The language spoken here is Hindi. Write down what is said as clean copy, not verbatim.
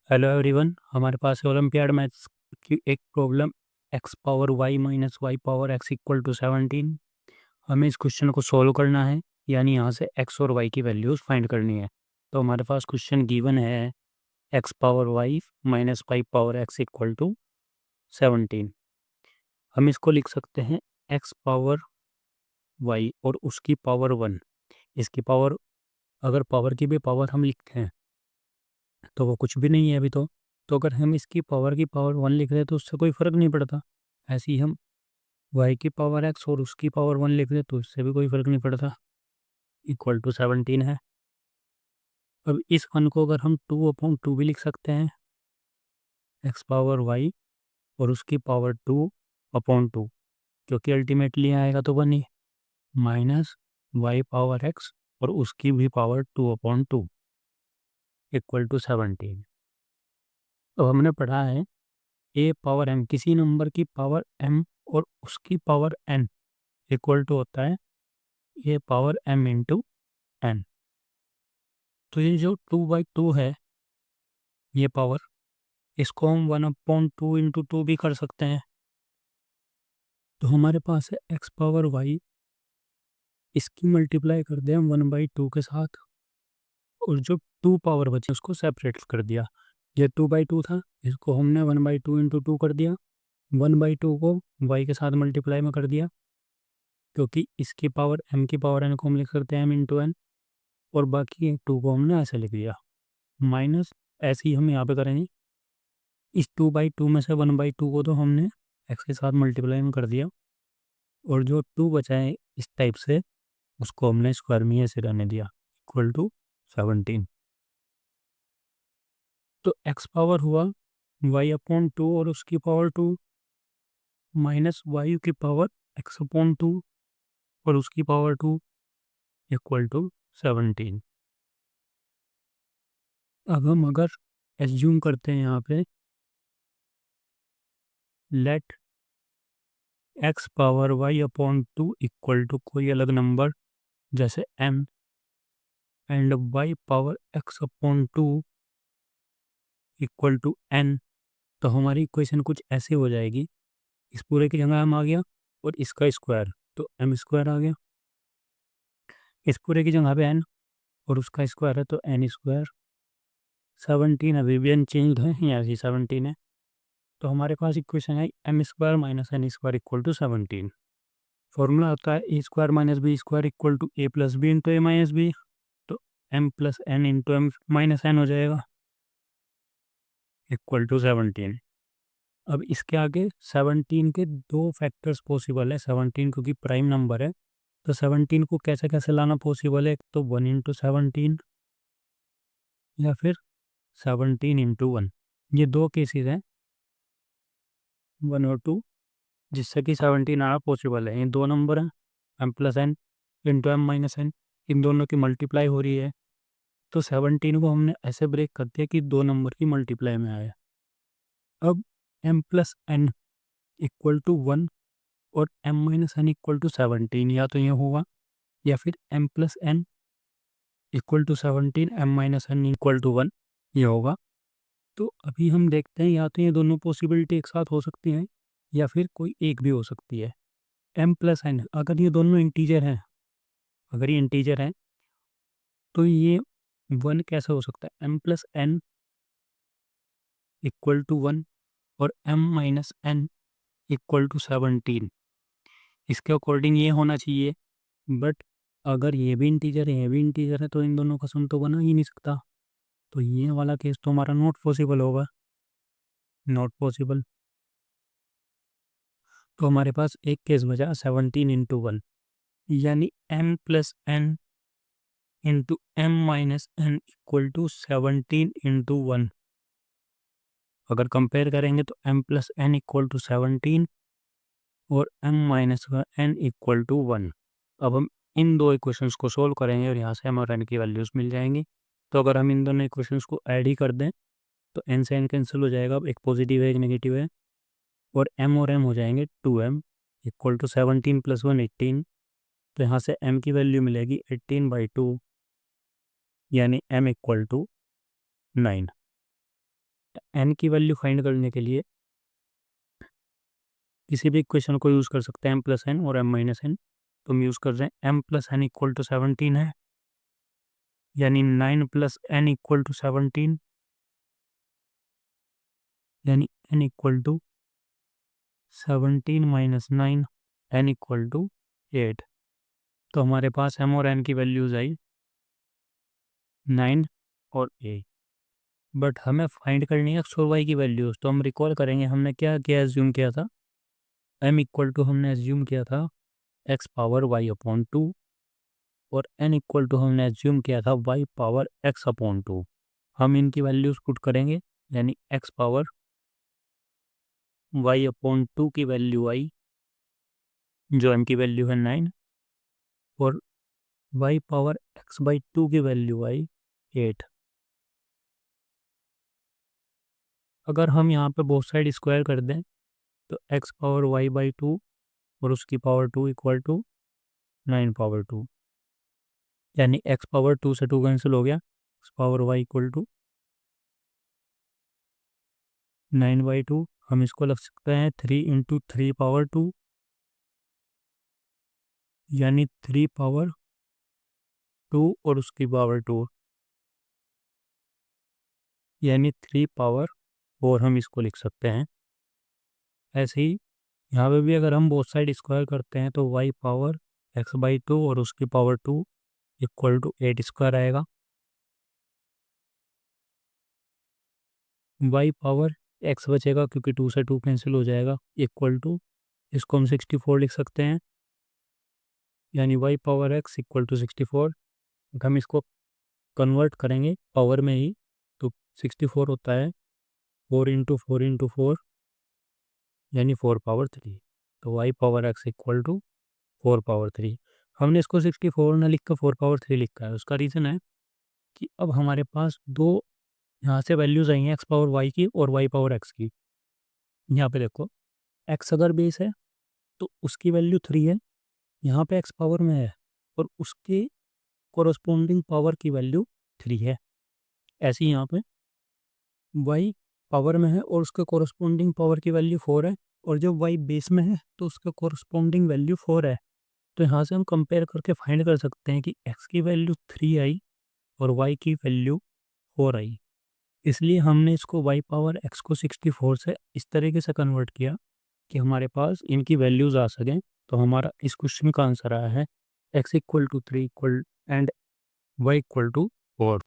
हेलो एवरीवन, हमारे पास है ओलंपियाड मैथ्स की एक problem x power y minus y power x equal to 17। हमें इस क्वेश्चन को सॉल्व करना है, यानी यहाँ से x और y की वैल्यूज़ फाइंड करनी है। तो हमारे पास क्वेश्चन गिवन है x power y minus y power x equal to 17। हम इसको लिख सकते हैं x पावर y और उसकी पावर 1। इसकी पावर, अगर पावर की भी पावर हम लिखते हैं तो वो कुछ भी नहीं है अभी तो अगर हम इसकी पावर की पावर 1 लिख रहे हैं तो उससे कोई फ़र्क नहीं पड़ता। ऐसे ही हम y की पावर x और उसकी पावर 1 लिख रहे हैं तो इससे भी कोई फ़र्क नहीं पड़ता। इक्वल टू 17 है। अब इस 1 को अगर हम 2/2 भी लिख सकते हैं, x पावर y और उसकी पावर 2/2, क्योंकि अल्टीमेटली आएगा तो 1 ही, माइनस y पावर x और उसकी भी पावर 2/2 इक्वल टू 17। अब हमने पढ़ा है a पावर m, किसी नंबर की पावर m और उसकी पावर n इक्वल टू होता है a power m into n। तो ये जो 2/2 है, ये पावर, इसको हम 1/2 इंटू 2 भी कर सकते हैं। तो हमारे पास है x पावर y, इसकी मल्टीप्लाई कर दें हम 1/2 के साथ, और जो 2 पावर बचे उसको सेपरेट कर दिया। ये 2/2 था, इसको हमने 1/2 इंटू 2 कर दिया। 1/2 को y के साथ मल्टीप्लाई में कर दिया, क्योंकि इसकी पावर m की पावर n को हम लिख सकते हैं m इंटू n, और बाकी 2 को हमने ऐसे लिख दिया। माइनस, ऐसे ही हम यहाँ पे करेंगे, इस 2/2 में से 1/2 को तो हमने x के साथ मल्टीप्लाई में कर दिया, और जो 2 बचा है इस टाइप से, उसको हमने स्क्वायर में ऐसे रहने दिया, इक्वल टू 17। तो x पावर हुआ y/2 और उसकी पावर 2, माइनस y की पावर x/2 और उसकी पावर 2 इक्वल टू 17। अब हम अगर एज्यूम करते हैं यहाँ पे, let x power y/2 equal to कोई अलग नंबर जैसे m, and y power x/2 equal to n, तो हमारी इक्वेशन कुछ ऐसे हो जाएगी। इस पूरे की जगह m आ गया और इसका स्क्वायर, तो m स्क्वायर आ गया। इस पूरे की जगह पे n और उसका स्क्वायर है तो n स्क्वायर। 17 अभी भी अनचेंज्ड है, यहाँ से 17 है। तो हमारे पास इक्वेशन है m square minus n square equal to 17। Formula होता है a square minus b square equal to a plus b into a minus b. तो m plus n into m minus n हो जाएगा, इक्वल टू 17। अब इसके आगे 17 के दो फैक्टर्स पॉसिबल है, 17 क्योंकि प्राइम नंबर है, तो 17 को कैसे कैसे लाना पॉसिबल है, तो 1 इंटू 17 या फिर 17 इंटू 1। ये दो केसेस हैं, 1 और 2, जिससे कि 17 आना पॉसिबल है। ये दो नंबर हैं, m plus n into m minus n, इन दोनों की मल्टीप्लाई हो रही है। तो 17 को हमने ऐसे ब्रेक कर दिया कि दो नंबर की मल्टीप्लाई में आया। अब m plus n equal to 1 और m minus n equal to 17, या तो ये होगा, या फिर m plus n equal to 17, m minus n equal to 1, ये होगा। तो अभी हम देखते हैं, या तो ये दोनों पॉसिबिलिटी एक साथ हो सकती हैं, या फिर कोई एक भी हो सकती है। m प्लस n, अगर ये दोनों इंटीजर हैं, अगर ये इंटीजर हैं तो ये 1 कैसे हो सकता है, m plus n equal to 1 और m minus n equal to 17, इसके अकॉर्डिंग ये होना चाहिए। बट अगर ये भी इंटीजर है, ये भी इंटीजर है, तो इन दोनों का सम तो बना ही नहीं सकता। तो ये वाला केस तो हमारा नॉट पॉसिबल होगा, नॉट पॉसिबल। तो हमारे पास एक केस बचा 17 इंटू 1, यानी m plus n into m minus n equal to 17 into 1। अगर कंपेयर करेंगे तो m plus n equal to 17 और m minus n equal to 1। अब हम इन दो इक्वेशंस को सोल्व करेंगे और यहाँ से m और n की वैल्यूज़ मिल जाएंगी। तो अगर हम इन दोनों इक्वेशंस को ऐड ही कर दें तो n से n कैंसिल हो जाएगा, अब एक पॉजिटिव है एक नेगेटिव है, और m और m हो जाएंगे 2m इक्वल टू 17 प्लस 1 18। तो यहाँ से m की वैल्यू मिलेगी 18/2, यानी m इक्वल टू 9। एन की वैल्यू फाइंड करने के लिए किसी भी इक्वेशन को यूज़ कर सकते हैं, एम प्लस एन और एम माइनस एन। तो हम यूज़ कर रहे हैं m plus n equal to 17 है, यानी 9 प्लस एन इक्वल टू 17, यानी n equal to 17 minus 9, n equal to 8। तो हमारे पास एम और एन की वैल्यूज आई 9 और 8। बट हमें फाइंड करनी है एक्स और वाई की वैल्यूज। तो हम रिकॉल करेंगे हमने क्या क्या एज्यूम किया था। एम इक्वल टू हमने एज्यूम किया था एक्स पावर वाई अपॉन 2, और एन इक्वल टू हमने एज्यूम किया था वाई पावर एक्स अपॉन 2। हम इनकी वैल्यूज पुट करेंगे, यानी एक्स पावर वाई अपॉन 2 की वैल्यू आई, जो एम की वैल्यू है 9, और वाई पावर एक्स बाई 2 की वैल्यू आई 8। अगर हम यहाँ पे बोथ साइड स्क्वायर कर दें तो एक्स पावर वाई बाई 2 और उसकी पावर 2 इक्वल टू 9 पावर 2, यानी एक्स पावर 2 से 2 कैंसिल हो गया, x power y equal to 9 by 2। हम इसको लग सकते हैं 3 इंटू 3 पावर 2, यानी 3 पावर 2 और उसकी पावर 2, यानी 3 पावर 4 हम इसको लिख सकते हैं। ऐसे ही यहाँ पे भी अगर हम बोथ साइड स्क्वायर करते हैं तो वाई पावर एक्स बाई 2 और उसकी पावर 2 इक्वल टू 8 स्क्वायर आएगा। वाई पावर एक्स बचेगा क्योंकि 2 से 2 कैंसिल हो जाएगा, इक्वल टू, इसको हम 64 लिख सकते हैं, यानी y power x equal to 64। हम इसको कन्वर्ट करेंगे पावर में ही, तो 64 होता है 4 × 4 × 4, यानी 4 पावर 3। तो y power x equal to 4 power 3। हमने इसको 64 ना लिख कर 4 पावर 3 लिखा है। उसका रीज़न है कि अब हमारे पास दो यहाँ से वैल्यूज़ आई हैं, एक्स पावर वाई की और वाई पावर एक्स की। यहाँ पे देखो, एक्स अगर बेस है तो उसकी वैल्यू 3 है, यहाँ पे एक्स पावर में है और उसके कोरस्पोंडिंग पावर की वैल्यू 3 है। ऐसे ही यहाँ पे वाई पावर में है और उसके कोरस्पोंडिंग पावर की वैल्यू 4 है, और जब वाई बेस में है तो उसका कोरस्पोंडिंग वैल्यू 4 है। तो यहाँ से हम कंपेयर करके फाइंड कर सकते हैं कि एक्स की वैल्यू 3 आई और वाई की वैल्यू 4 आई। इसलिए हमने इसको वाई पावर एक्स को 64 से इस तरीके से कन्वर्ट किया कि हमारे पास इनकी वैल्यूज़ आ सकें। तो हमारा इस क्वेश्चन का आंसर आया है x equal to 3 equal and y equal to 4।